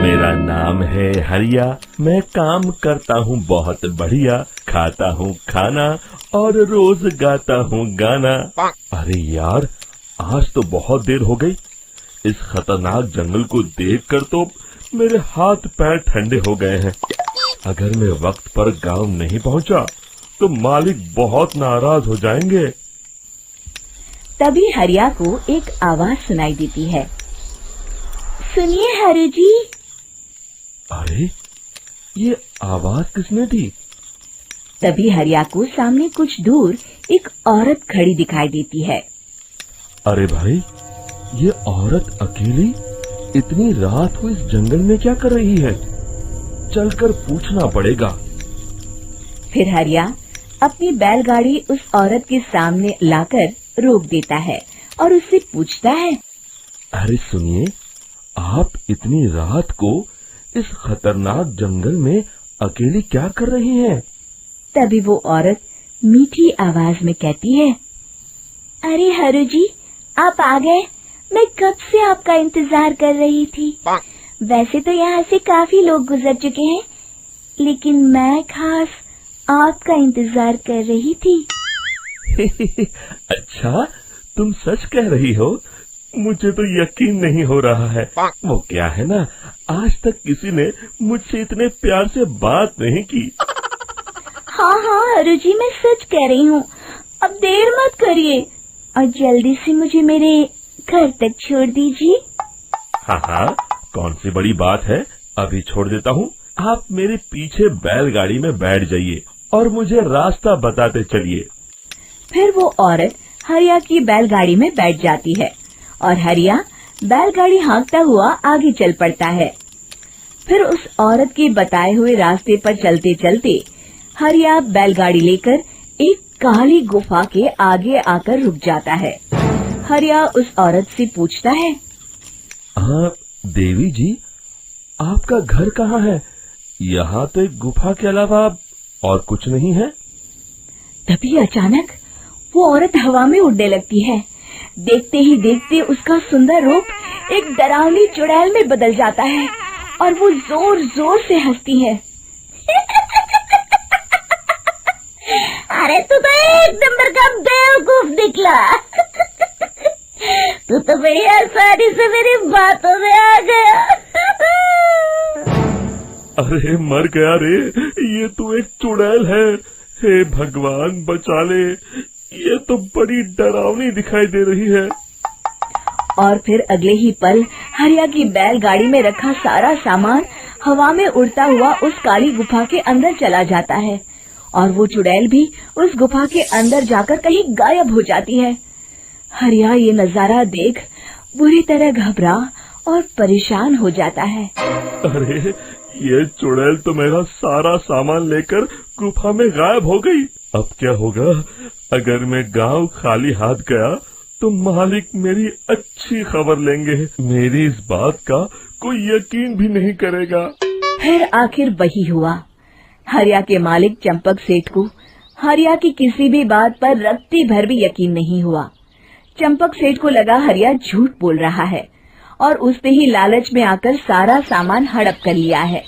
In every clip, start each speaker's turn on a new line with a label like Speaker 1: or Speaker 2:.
Speaker 1: मेरा नाम है हरिया, मैं काम करता हूँ बहुत बढ़िया, खाता हूँ खाना और रोज गाता हूँ गाना। अरे यार, आज तो बहुत देर हो गई। इस खतरनाक जंगल को देखकर तो मेरे हाथ पैर ठंडे हो गए हैं। अगर मैं वक्त पर गांव नहीं पहुंचा तो मालिक बहुत नाराज हो जाएंगे।
Speaker 2: तभी हरिया को एक आवाज सुनाई देती है। सुनिए हरु जी।
Speaker 1: अरे, ये आवाज किसने दी?
Speaker 2: तभी हरिया को सामने कुछ दूर एक औरत खड़ी दिखाई देती है।
Speaker 1: अरे भाई, ये औरत अकेली इतनी रात को इस जंगल में क्या कर रही है? चलकर पूछना पड़ेगा।
Speaker 2: फिर हरिया अपनी बैलगाड़ी उस औरत के सामने लाकर रोक देता है और उससे पूछता है।
Speaker 1: अरे सुनिए, आप इतनी रात को इस खतरनाक जंगल में अकेली क्या कर रही हैं?
Speaker 2: तभी वो औरत मीठी आवाज में कहती है, अरे हरु जी, आप आ गए। मैं कब से आपका इंतजार कर रही थी। वैसे तो यहाँ से काफी लोग गुजर चुके हैं, लेकिन मैं खास आपका इंतजार कर रही थी।
Speaker 1: अच्छा, तुम सच कह रही हो? मुझे तो यकीन नहीं हो रहा है। वो क्या है ना, आज तक किसी ने मुझसे इतने प्यार से बात नहीं की।
Speaker 2: हाँ हाँ हरु जी, मैं सच कह रही हूँ। अब देर मत करिए और जल्दी से मुझे मेरे घर तक छोड़ दीजिए।
Speaker 1: हाँ हाँ, कौन सी बड़ी बात है, अभी छोड़ देता हूँ। आप मेरे पीछे बैलगाड़ी में बैठ जाइए और मुझे रास्ता बताते चलिए।
Speaker 2: फिर वो औरत हरिया की बैलगाड़ी में बैठ जाती है और हरिया बैलगाड़ी हाँकता हुआ आगे चल पड़ता है। फिर उस औरत के बताए हुए रास्ते पर चलते चलते हरिया बैलगाड़ी लेकर एक काली गुफा के आगे आकर रुक जाता है। हरिया उस औरत से पूछता है,
Speaker 1: हाँ देवी जी, आपका घर कहाँ है? यहाँ तो एक गुफा के अलावा और कुछ नहीं है।
Speaker 2: तभी अचानक वो औरत हवा में उड़ने लगती है। देखते ही देखते उसका सुंदर रूप एक डरावनी चुड़ैल में बदल जाता है और वो जोर जोर से हंसती है। अरे तू तो एक नंबर का बेवकूफ निकला। तू तो बड़ी आसानी से मेरी बातों में आ गया।
Speaker 1: अरे मर गया रे, ये तो एक चुड़ैल है। हे भगवान बचा ले, ये तो बड़ी डरावनी दिखाई दे रही है।
Speaker 2: और फिर अगले ही पल हरिया की बैलगाड़ी में रखा सारा सामान हवा में उड़ता हुआ उस काली गुफा के अंदर चला जाता है और वो चुड़ैल भी उस गुफा के अंदर जाकर कहीं गायब हो जाती है। हरिया ये नजारा देख बुरी तरह घबरा और परेशान हो जाता है।
Speaker 1: अरे, ये चुड़ैल तो मेरा सारा सामान लेकर गुफा में गायब हो गई। अब क्या होगा? अगर मैं गांव खाली हाथ गया तो मालिक मेरी अच्छी खबर लेंगे। मेरी इस बात का कोई यकीन भी नहीं करेगा।
Speaker 2: फिर आखिर वही हुआ। हरिया के मालिक चंपक सेठ को हरिया की किसी भी बात पर रत्ती भर भी यकीन नहीं हुआ। चंपक सेठ को लगा हरिया झूठ बोल रहा है और उसने ही लालच में आकर सारा सामान हड़प कर लिया है।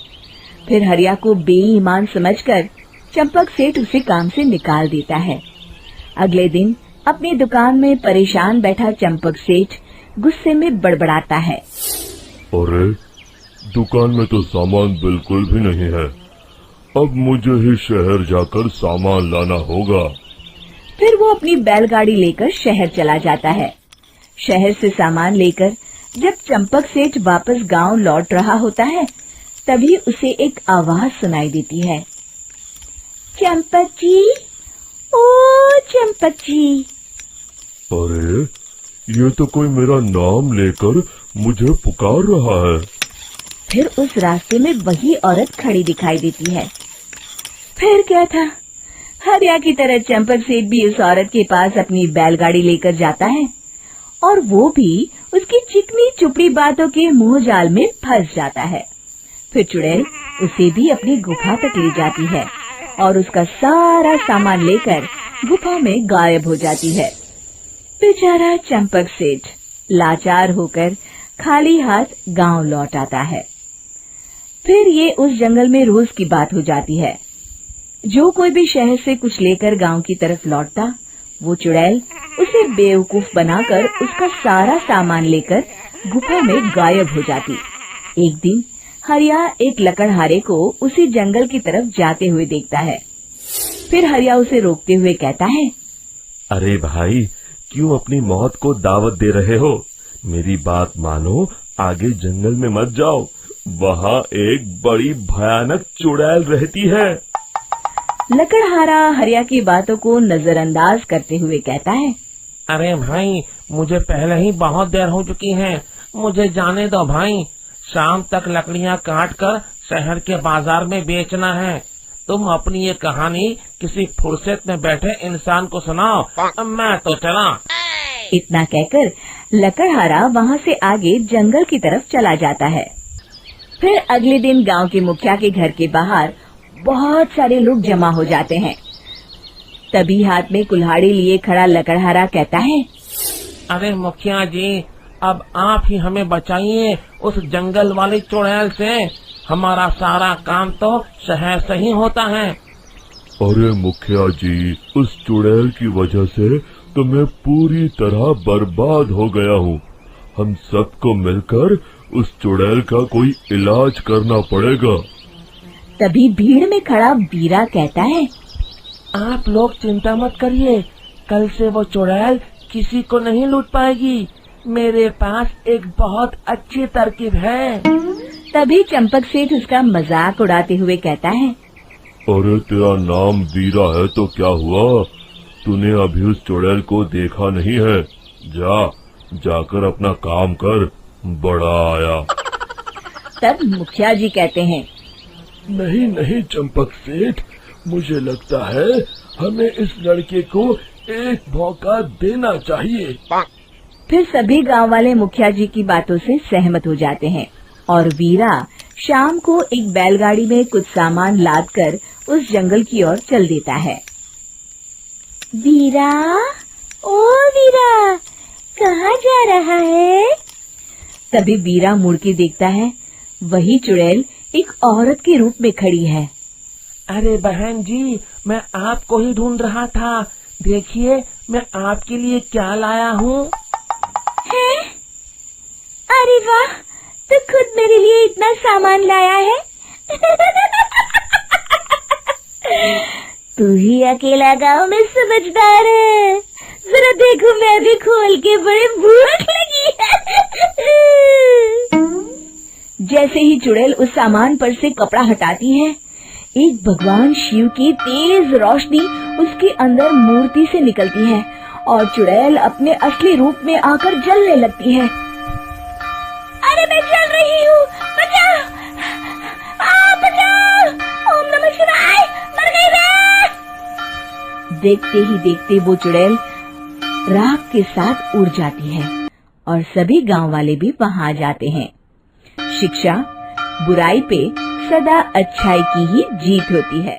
Speaker 2: फिर हरिया को बेईमान समझकर चंपक सेठ उसे काम से निकाल देता है। अगले दिन अपनी दुकान में परेशान बैठा चंपक सेठ गुस्से में बड़बड़ाता है।
Speaker 1: अरे, दुकान में तो सामान बिल्कुल भी नहीं है। अब मुझे ही शहर जाकर सामान लाना होगा।
Speaker 2: फिर वो अपनी बैलगाड़ी लेकर शहर चला जाता है। शहर से सामान लेकर जब चंपक सेठ वापस गांव लौट रहा होता है, तभी उसे एक आवाज सुनाई देती है। चंपक जी, ओ चंपक जी।
Speaker 1: अरे, ये तो कोई मेरा नाम लेकर मुझे पुकार रहा है।
Speaker 2: फिर उस रास्ते में वही औरत खड़ी दिखाई देती है। फिर क्या था, हरिया की तरह चंपक सेठ भी उस औरत के पास अपनी बैलगाड़ी लेकर जाता है और वो भी उसकी चिकनी चुपड़ी बातों के मुंह जाल में फंस जाता है। फिर चुड़ैल उसे भी अपनी गुफा तक ले जाती है और उसका सारा सामान लेकर गुफा में गायब हो जाती है। बेचारा चंपक सेठ लाचार होकर खाली हाथ गांव लौट आता है। फिर ये उस जंगल में रोज की बात हो जाती है। जो कोई भी शहर से कुछ लेकर गांव की तरफ लौटता, वो चुड़ैल उसे बेवकूफ बनाकर उसका सारा सामान लेकर गुफा में गायब हो जाती। एक दिन हरिया एक लकड़हारे को उसी जंगल की तरफ जाते हुए देखता है। फिर हरिया उसे रोकते हुए कहता है,
Speaker 1: अरे भाई, क्यों अपनी मौत को दावत दे रहे हो? मेरी बात मानो, आगे जंगल में मत जाओ, वहाँ एक बड़ी भयानक चुड़ैल रहती है।
Speaker 2: लकड़हारा हरिया की बातों को नजरअंदाज करते हुए कहता है,
Speaker 3: अरे भाई, मुझे पहले ही बहुत देर हो चुकी है, मुझे जाने दो भाई। शाम तक लकड़ियाँ काट कर शहर के बाजार में बेचना है। तुम अपनी ये कहानी किसी फुर्सत में बैठे इंसान को सुनाओ, मैं तो चला।
Speaker 2: इतना कहकर लकड़हारा वहाँ से आगे जंगल की तरफ चला जाता है। फिर अगले दिन गांव के मुखिया के घर के बाहर बहुत सारे लोग जमा हो जाते हैं। तभी हाथ में कुल्हाड़ी लिए खड़ा लकड़हारा कहता है,
Speaker 3: अरे मुखिया जी, अब आप ही हमें बचाइए उस जंगल वाली चुड़ैल से। हमारा सारा काम तो शहर से ही होता है।
Speaker 1: अरे मुखिया जी, उस चुड़ैल की वजह से तो मैं पूरी तरह बर्बाद हो गया हूँ। हम सबको मिलकर उस चुड़ैल का कोई इलाज करना पड़ेगा।
Speaker 2: तभी भीड़ में खड़ा वीरा कहता है,
Speaker 3: आप लोग चिंता मत करिए, कल से वो चुड़ैल किसी को नहीं लूट पाएगी। मेरे पास एक बहुत अच्छी तरकीब है।
Speaker 2: तभी चंपक सेठ उसका मजाक उड़ाते हुए कहता है,
Speaker 1: अरे तेरा नाम वीरा है तो क्या हुआ? तूने अभी उस चुड़ैल को देखा नहीं है? जाकर अपना काम कर, बड़ा आया।
Speaker 2: तब मुखिया जी कहते हैं,
Speaker 1: नहीं चंपक सेठ, मुझे लगता है हमें इस लड़के को एक मौका देना चाहिए।
Speaker 2: फिर सभी गांव वाले मुखिया जी की बातों से सहमत हो जाते हैं और वीरा शाम को एक बैलगाड़ी में कुछ सामान लादकर उस जंगल की ओर चल देता है। वीरा, ओ वीरा, कहाँ जा रहा है? तभी वीरा मुड़ के देखता है, वही चुड़ैल एक औरत के रूप में खड़ी है।
Speaker 3: अरे बहन जी, मैं आपको ही ढूंढ रहा था। देखिए, मैं आपके लिए क्या लाया हूँ।
Speaker 2: हैं? अरे वाह, तो खुद मेरे लिए इतना सामान लाया है। तू ही अकेला गांव में समझदार है। जरा देखो, मैं भी खोल के, बड़े भूख लगी है। जैसे ही चुड़ैल उस सामान पर से कपड़ा हटाती है, एक भगवान शिव की तेज रोशनी उसके अंदर मूर्ति से निकलती है और चुड़ैल अपने असली रूप में आकर जलने लगती है। अरे मैं जल रही हूँ, बचाओ! बचाओ! ओम नमः शिवाय, मर गई मैं! देखते ही देखते वो चुड़ैल राख के साथ उड़ जाती है और सभी गांव वाले भी वहां जाते हैं। शिक्षा बुराई पे सदा अच्छाई की ही जीत होती है।